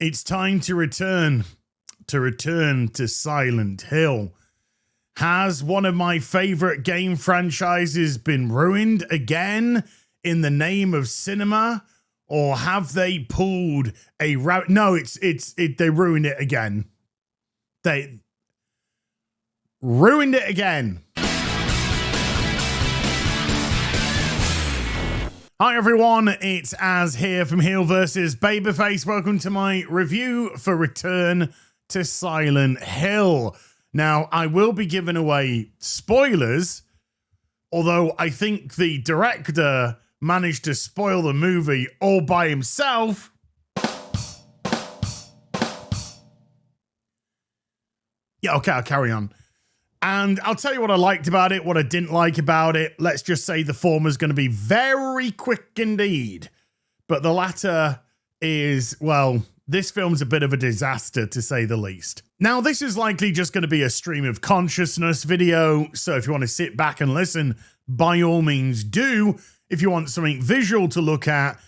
It's time to return to Silent Hill. Has one of my favorite game franchises been ruined again in the name of cinema, or have they pulled a no, they ruined it again. They ruined it again. Hi everyone, it's Az here from HeelvsBabyface. Welcome to my review for Return to Silent Hill. Now, I will be giving away spoilers, although I think the director managed to spoil the movie all by himself. Yeah, okay, I'll carry on. And I'll tell you what I liked about it, what I didn't like about it. Let's just say the former is going to be very quick indeed. But the latter is, well, this film's a bit of a disaster, to say the least. Now, this is likely just going to be a stream of consciousness video. So if you want to sit back and listen, by all means do. If you want something visual to look at,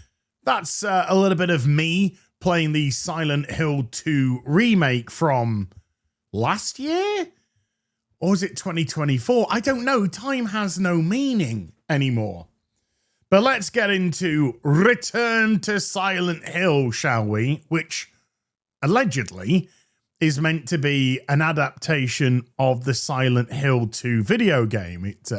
that's a little bit of me playing the Silent Hill 2 remake from last year? Or is it 2024? I don't know. Time has no meaning anymore. But let's get into Return to Silent Hill, shall we? Which allegedly is meant to be an adaptation of the Silent Hill 2 video game. It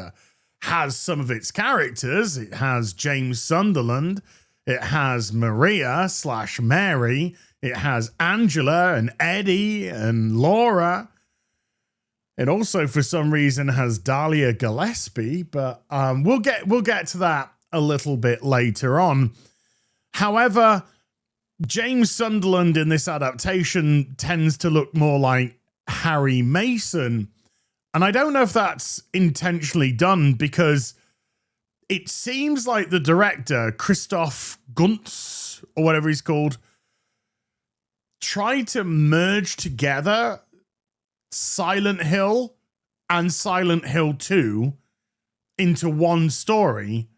has some of its characters. It has James Sunderland. It has Maria/Mary. It has Angela and Eddie and Laura. It also, for some reason, has Dahlia Gillespie, but we'll get to that a little bit later on. However, James Sunderland in this adaptation tends to look more like Harry Mason, and I don't know if that's intentionally done because it seems like the director, Christoph Guntz, or whatever he's called, tried to merge together Silent Hill and Silent Hill 2 into one story,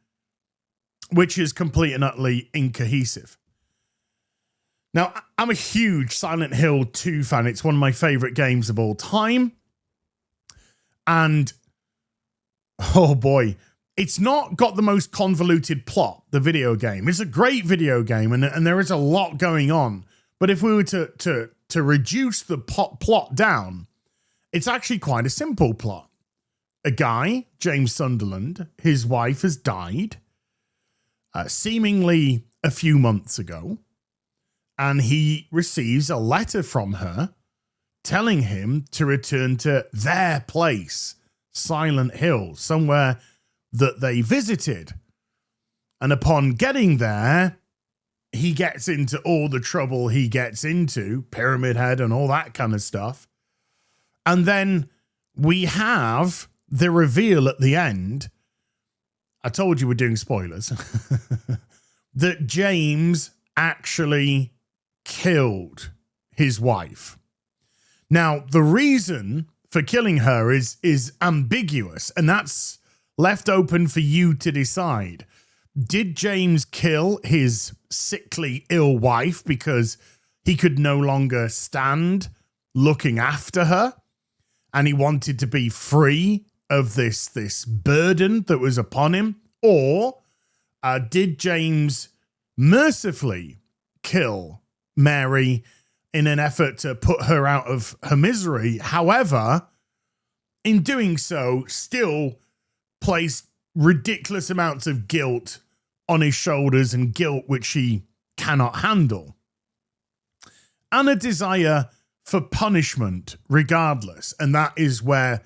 which is complete and utterly incohesive. Now, I'm a huge Silent Hill 2 fan. It's one of my favorite games of all time. And, oh boy, it's not got the most convoluted plot, the video game. It's a great video game, and there is a lot going on. But if we were to reduce the plot down, it's actually quite a simple plot. A guy, James Sunderland, his wife has died, seemingly a few months ago, and he receives a letter from her telling him to return to their place, Silent Hill, somewhere that they visited. And upon getting there, he gets into all the trouble he gets into, Pyramid Head and all that kind of stuff. And then we have the reveal at the end. I told you we're doing spoilers. That James actually killed his wife. Now, the reason for killing her is ambiguous, and that's left open for you to decide. Did James kill his sickly, ill wife because he could no longer stand looking after her? And he wanted to be free of this burden that was upon him? Or did James mercifully kill Mary in an effort to put her out of her misery? However, in doing so, still placed ridiculous amounts of guilt on his shoulders, and guilt which he cannot handle. And a desire for punishment regardless. And that is where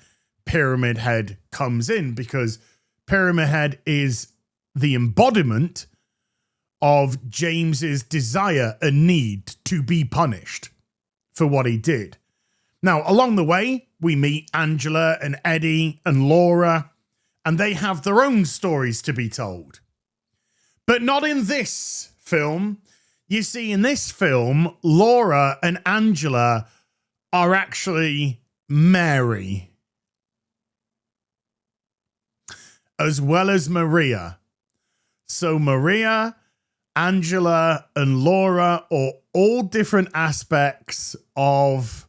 Pyramid Head comes in, because Pyramid Head is the embodiment of James's desire and need to be punished for what he did. Now, along the way, we meet Angela and Eddie and Laura, and they have their own stories to be told. But not in this film. You see, in this film, Laura and Angela are actually Mary, as well as Maria. So Maria Angela and Laura are all different aspects of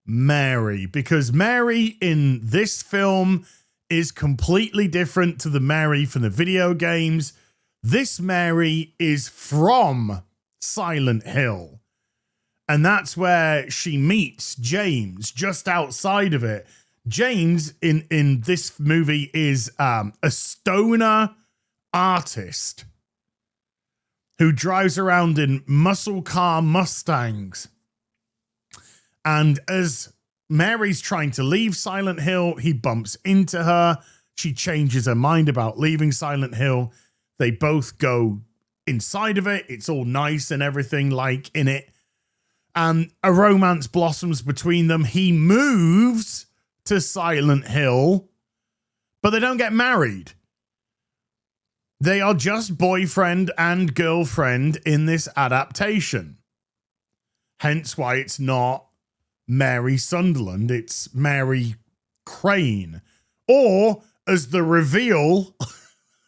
Mary, because Mary in this film is completely different to the Mary from the video games. This Mary is from Silent Hill, and that's where she meets James just outside of it. James in this movie is a stoner artist who drives around in muscle car Mustangs. And as Mary's trying to leave Silent Hill, he bumps into her. She changes her mind about leaving Silent Hill. They both go inside of it. It's all nice and everything like in it. And a romance blossoms between them. He moves to Silent Hill, but they don't get married. They are just boyfriend and girlfriend in this adaptation. Hence why it's not Mary Sunderland, it's Mary Crane. Or, as the reveal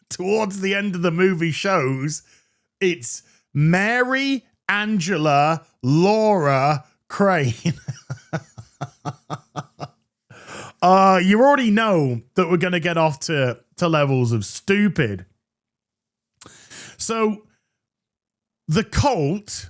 towards the end of the movie shows, it's Mary Angela Laura Crane. You already know that we're going to get off to levels of stupid. So, the cult,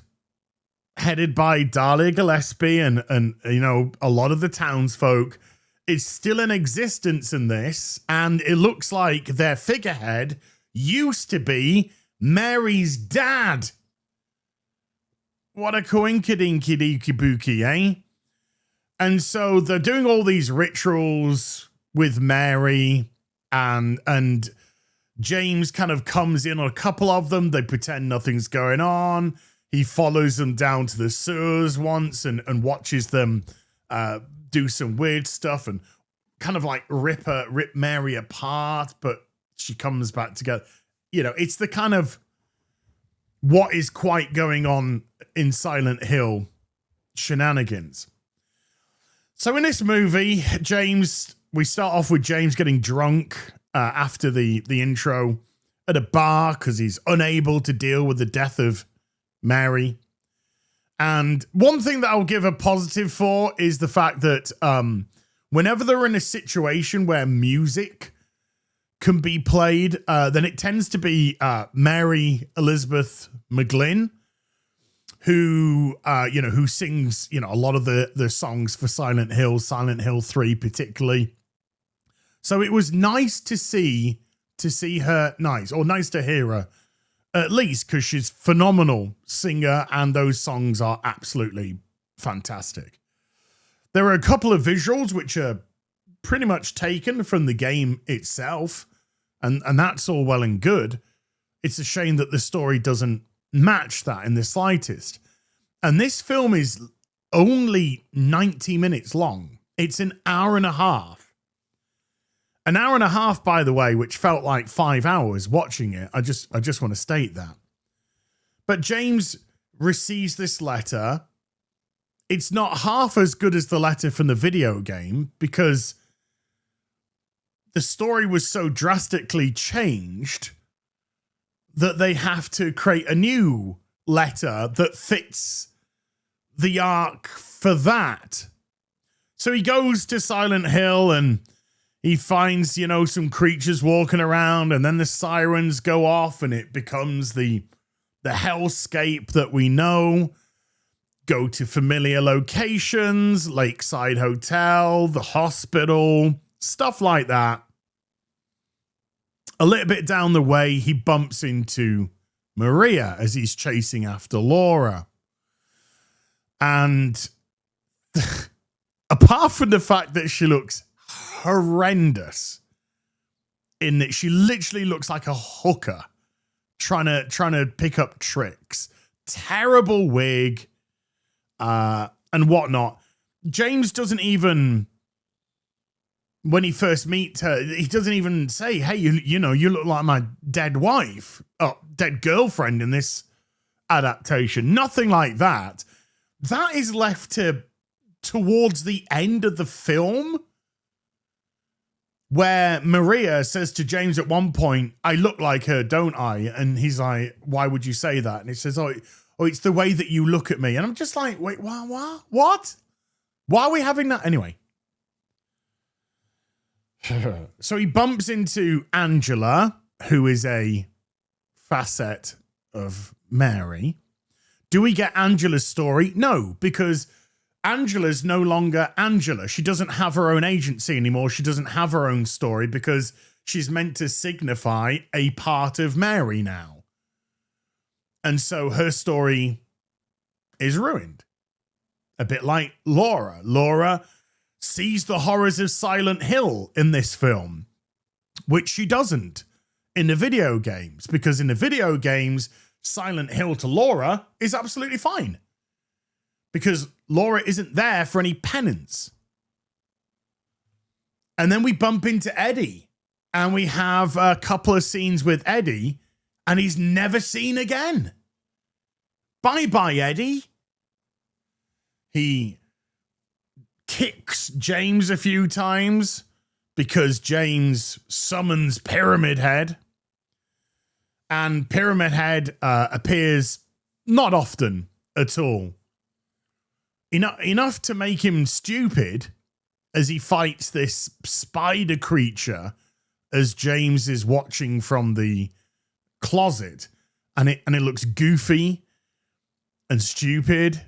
headed by Dahlia Gillespie and you know, a lot of the townsfolk, is still in existence in this, and it looks like their figurehead used to be Mary's dad. What a coinkydinky-dinky-booky, eh? And so they're doing all these rituals with Mary, and James kind of comes in on a couple of them. They pretend nothing's going on. He follows them down to the sewers once and watches them do some weird stuff and kind of like rip Mary apart, but she comes back together. You know, it's the kind of what is quite going on in Silent Hill shenanigans. So in this movie, we start off with James getting drunk after the intro at a bar because he's unable to deal with the death of Mary. And one thing that I'll give a positive for is the fact that whenever they're in a situation where music can be played, then it tends to be Mary Elizabeth McGlynn, who sings, you know, a lot of the songs for Silent Hill 3 particularly. So it was nice to see her, nice to hear her, at least, because she's a phenomenal singer and those songs are absolutely fantastic. There are a couple of visuals which are pretty much taken from the game itself, and that's all well and good. It's a shame that the story doesn't match that in the slightest. And this film is only 90 minutes long. It's an hour and a half. An hour and a half, by the way, which felt like 5 hours watching it. I just want to state that. But James receives this letter. It's not half as good as the letter from the video game because the story was so drastically changed that they have to create a new letter that fits the arc for that. So he goes to Silent Hill and he finds, you know, some creatures walking around, and then the sirens go off and it becomes the hellscape that we know. Go to familiar locations, Lakeside Hotel, the hospital, stuff like that. A little bit down the way, he bumps into Maria as he's chasing after Laura. And apart from the fact that she looks horrendous, in that she literally looks like a hooker trying to pick up tricks, terrible wig, and whatnot. James doesn't even, when he first meets her, he doesn't even say, hey, you know, you look like my dead wife, dead girlfriend in this adaptation. Nothing like that. That is left towards the end of the film, where Maria says to James at one point, I look like her, don't I? And he's like, why would you say that? And he says, oh, it's the way that you look at me. And I'm just like, wait, what? Why are we having that? Anyway. So he bumps into Angela, who is a facet of Mary. Do we get Angela's story? No, because Angela's no longer Angela. She doesn't have her own agency anymore. She doesn't have her own story because she's meant to signify a part of Mary now. And so her story is ruined. A bit like Laura. Laura sees the horrors of Silent Hill in this film, which she doesn't in the video games, because in the video games, Silent Hill to Laura is absolutely fine because Laura isn't there for any penance. And then we bump into Eddie and we have a couple of scenes with Eddie and he's never seen again. Bye-bye, Eddie. He kicks James a few times because James summons Pyramid Head. And Pyramid Head appears not often at all. Enough to make him stupid as he fights this spider creature as James is watching from the closet. And it looks goofy and stupid.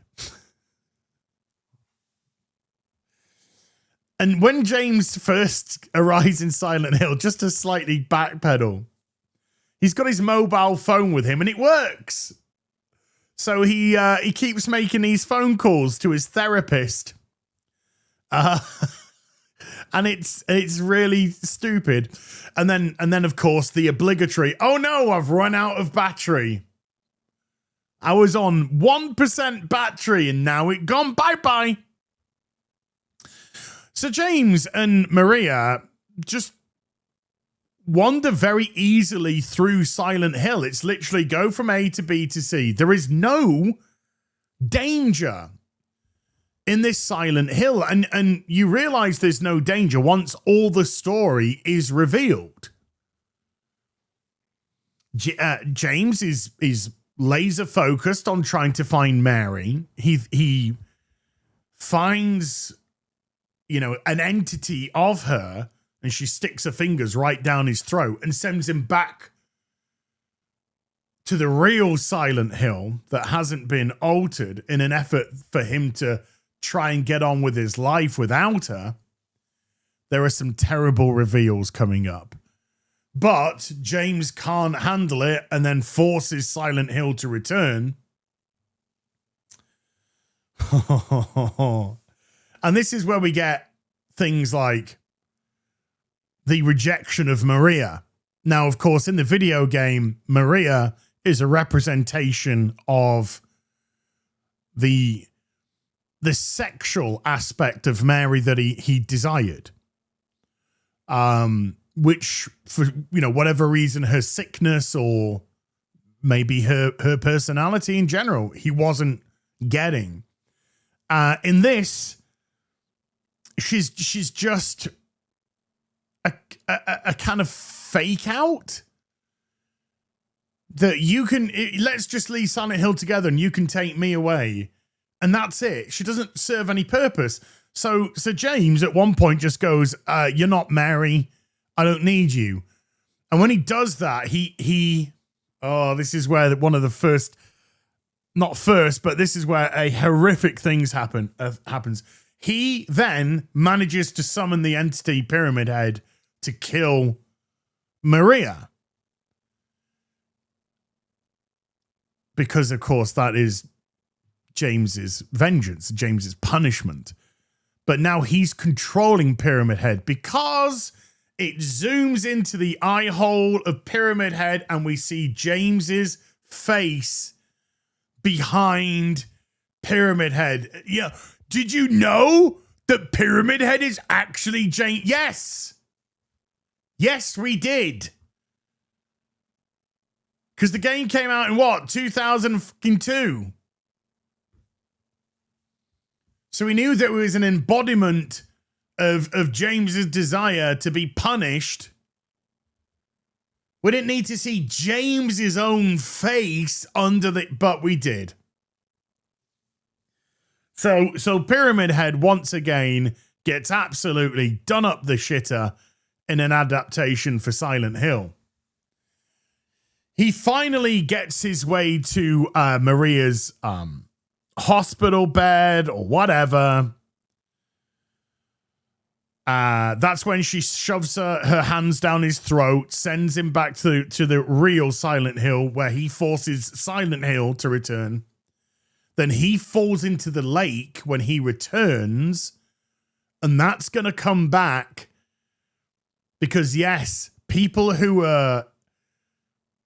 And when James first arrives in Silent Hill, just to slightly backpedal, he's got his mobile phone with him and it works. So he keeps making these phone calls to his therapist. And it's really stupid. And then of course the obligatory, oh no, I've run out of battery. I was on 1% battery and now it gone bye-bye. So James and Maria just wander very easily through Silent Hill. It's literally go from A to B to C. There is no danger in this Silent Hill. And you realize there's no danger once all the story is revealed. James is laser focused on trying to find Mary. He finds, an entity of her, and she sticks her fingers right down his throat and sends him back to the real Silent Hill that hasn't been altered in an effort for him to try and get on with his life without her. There are some terrible reveals coming up. But James can't handle it and then forces Silent Hill to return. And this is where we get things like the rejection of Maria. Now, of course, in the video game, Maria is a representation of the sexual aspect of Mary that he desired. Which, for whatever reason, her sickness or maybe her personality in general, he wasn't getting. In this, she's just a kind of fake out that you can, let's just leave Silent Hill together and you can take me away. And that's it. She doesn't serve any purpose. So James at one point just goes, you're not Mary. I don't need you. And when he does that, this is where one of the first, not first, but this is where a horrific things happens. He then manages to summon the entity Pyramid Head to kill Maria. Because, of course, that is James's vengeance, James's punishment. But now he's controlling Pyramid Head because it zooms into the eye hole of Pyramid Head and we see James's face behind Pyramid Head. Yeah. Did you know that Pyramid Head is actually James? Yes. Yes, we did. Because the game came out in what? 2002. So we knew that it was an embodiment of James's desire to be punished. We didn't need to see James's own face under the, but we did. So Pyramid Head once again gets absolutely done up the shitter in an adaptation for Silent Hill. He finally gets his way to Maria's hospital bed or whatever. That's when she shoves her hands down his throat, sends him back to the real Silent Hill, where he forces Silent Hill to return. Then he falls into the lake when he returns, and that's going to come back because, yes, people who are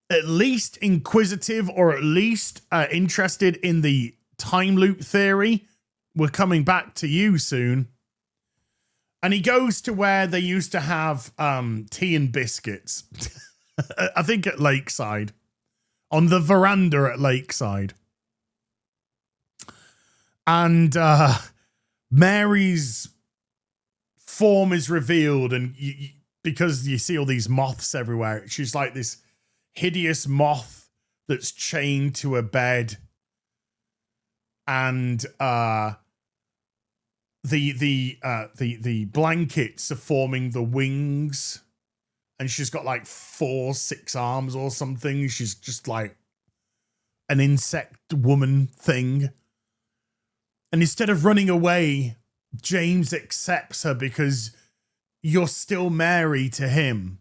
at least inquisitive or at least interested in the time loop theory, we're coming back to you soon. And he goes to where they used to have tea and biscuits. I think at Lakeside. On the veranda at Lakeside. And Mary's form is revealed. And because you see all these moths everywhere, she's like this hideous moth that's chained to a bed. And the blankets are forming the wings, and she's got like 4-6 arms or something. She's just like an insect woman thing. And instead of running away, James accepts her because you're still Mary to him.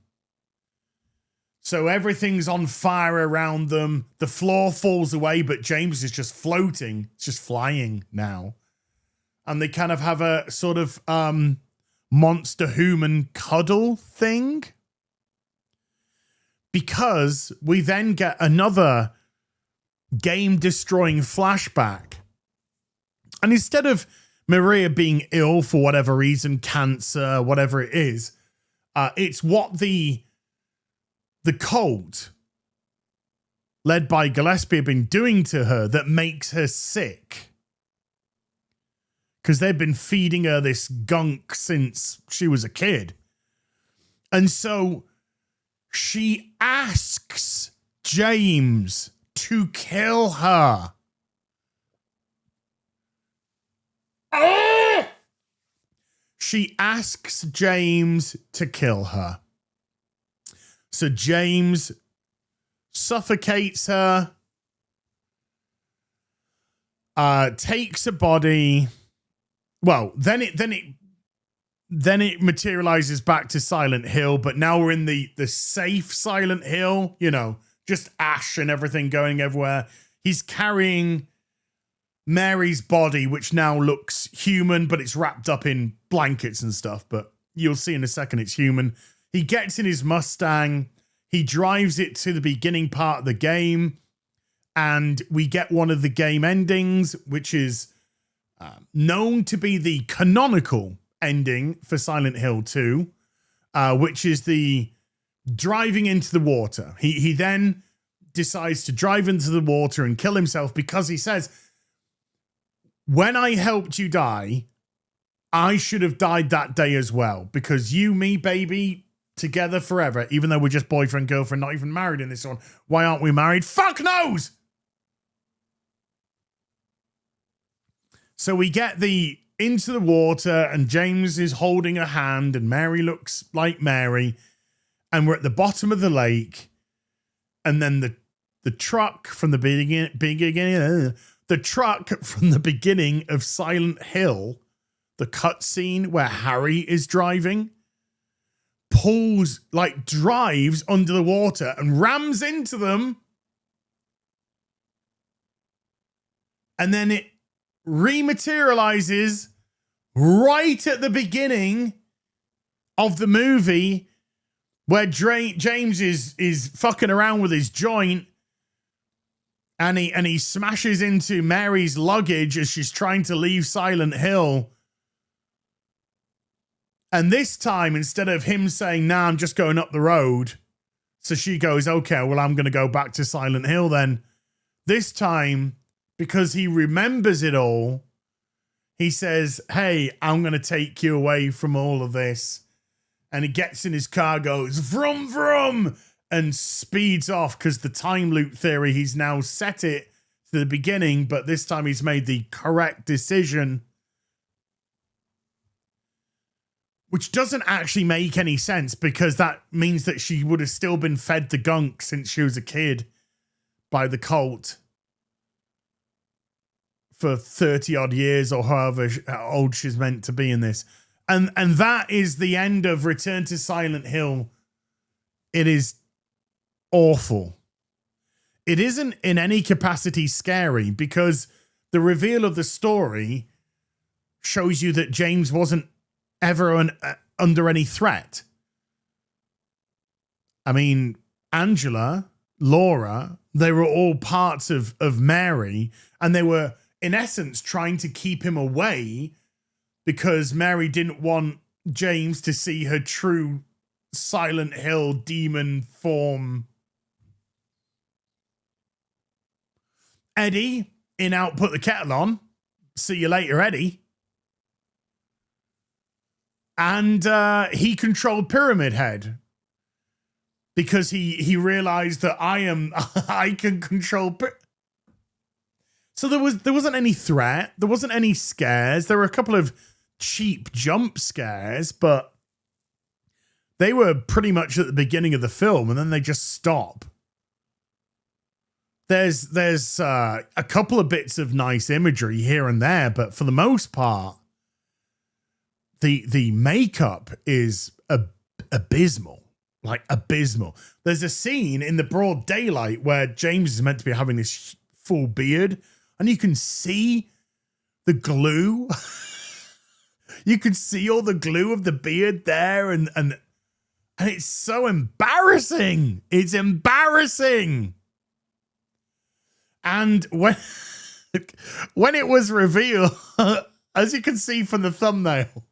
So everything's on fire around them. The floor falls away, but James is just floating. It's just flying now. And they kind of have a sort of monster human cuddle thing. Because we then get another game-destroying flashback. And instead of Maria being ill for whatever reason, cancer, whatever it is, it's what the cult, led by Gillespie, have been doing to her that makes her sick. Because they've been feeding her this gunk since she was a kid. And so she asks James to kill her. She asks James to kill her. So James suffocates her, takes a body. Well, then it materializes back to Silent Hill, but now we're in the safe Silent Hill, you know, just ash and everything going everywhere. He's carrying Mary's body, which now looks human, but it's wrapped up in blankets and stuff, but you'll see in a second it's human. He gets in his Mustang, he drives it to the beginning part of the game, and we get one of the game endings, which is known to be the canonical ending for Silent Hill 2, which is the driving into the water. He then decides to drive into the water and kill himself because he says, when I helped you die, I should have died that day as well, because you, me, baby, together forever, even though we're just boyfriend, girlfriend, not even married in this one. Why aren't we married? Fuck knows! So we get into the water, and James is holding a hand, and Mary looks like Mary, and we're at the bottom of the lake, and then the truck from the beginning of Silent Hill, the cutscene where Harry is driving, drives under the water and rams into them, and then it rematerializes right at the beginning of the movie where James is fucking around with his joint, and he smashes into Mary's luggage as she's trying to leave Silent Hill. And this time, instead of him saying, nah, I'm just going up the road, so she goes, okay, well, I'm going to go back to Silent Hill then. This time, because he remembers it all, he says, hey, I'm going to take you away from all of this. And he gets in his car, goes, vroom, vroom, and speeds off because the time loop theory, he's now set it to the beginning, but this time he's made the correct decision, which doesn't actually make any sense because that means that she would have still been fed the gunk since she was a kid by the cult for 30 odd years or however old she's meant to be in this. And that is the end of Return to Silent Hill. It is awful. It isn't in any capacity scary because the reveal of the story shows you that James wasn't ever under any threat. I mean, Angela, Laura, they were all parts of Mary, and they were, in essence, trying to keep him away because Mary didn't want James to see her true Silent Hill demon form. Eddie, in Out, Put the Kettle On. See you later, Eddie. And he controlled Pyramid Head because he realized that I can control. So there wasn't any threat. There wasn't any scares. There were a couple of cheap jump scares, but they were pretty much at the beginning of the film, and then they just stop. There's a couple of bits of nice imagery here and there, but for the most part, the makeup is abysmal, like abysmal. There's a scene in the broad daylight where James is meant to be having this full beard, and you can see the glue. You can see all the glue of the beard there, and it's so embarrassing. It's embarrassing. And when it was revealed, as you can see from the thumbnail,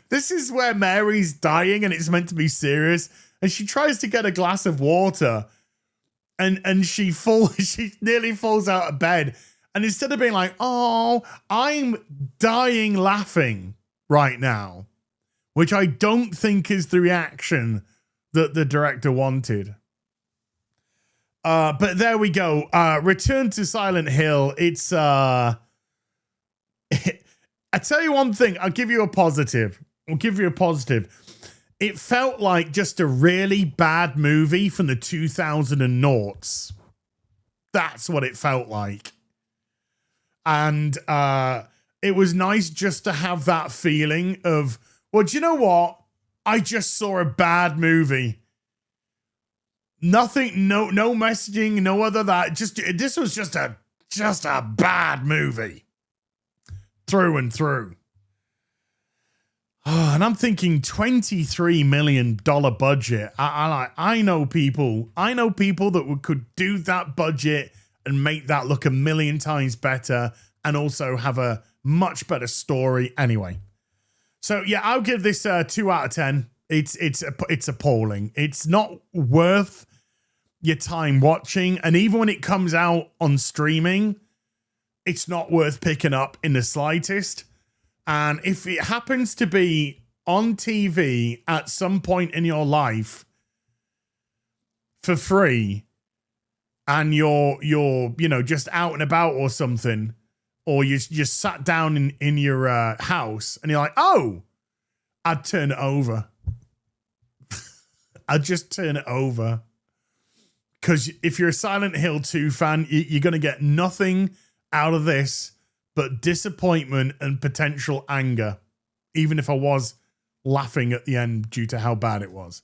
this is where Mary's dying and it's meant to be serious. And she tries to get a glass of water and she nearly falls out of bed. And instead of being like, oh, I'm dying laughing right now, which I don't think is the reaction that the director wanted. But there we go. Return to Silent Hill. It's I tell you one thing. I'll give you a positive. It felt like just a really bad movie from the 2000s. That's what it felt like. And it was nice just to have that feeling of, well, do you know what? I just saw a bad movie. Nothing, no messaging, no other that. This was just a bad movie, through and through. Oh, and I'm thinking $23 million budget. I know people that could do that budget and make that look a million times better, and also have a much better story. Anyway, so yeah, I'll give this 2 out of 10. It's appalling. It's not worth your time watching, and even when it comes out on streaming, it's not worth picking up in the slightest. And if it happens to be on TV at some point in your life for free, and you're just out and about or something, or you just sat down in your house and you're like, oh, I'd turn it over. I'd just turn it over. Because if you're a Silent Hill 2 fan, you're going to get nothing out of this but disappointment and potential anger, even if I was laughing at the end due to how bad it was.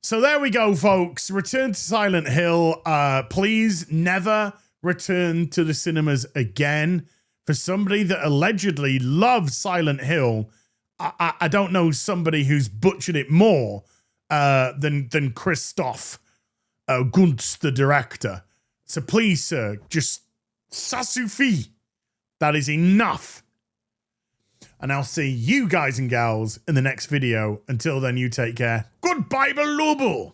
So there we go, folks. Return to Silent Hill. Please never return to the cinemas again. For somebody that allegedly loves Silent Hill, I don't know somebody who's butchered it more than Christoph Guntz, the director. So please, sir, just ça suffit. That is enough. And I'll see you guys and gals in the next video. Until then, you take care. Goodbye, Belubo.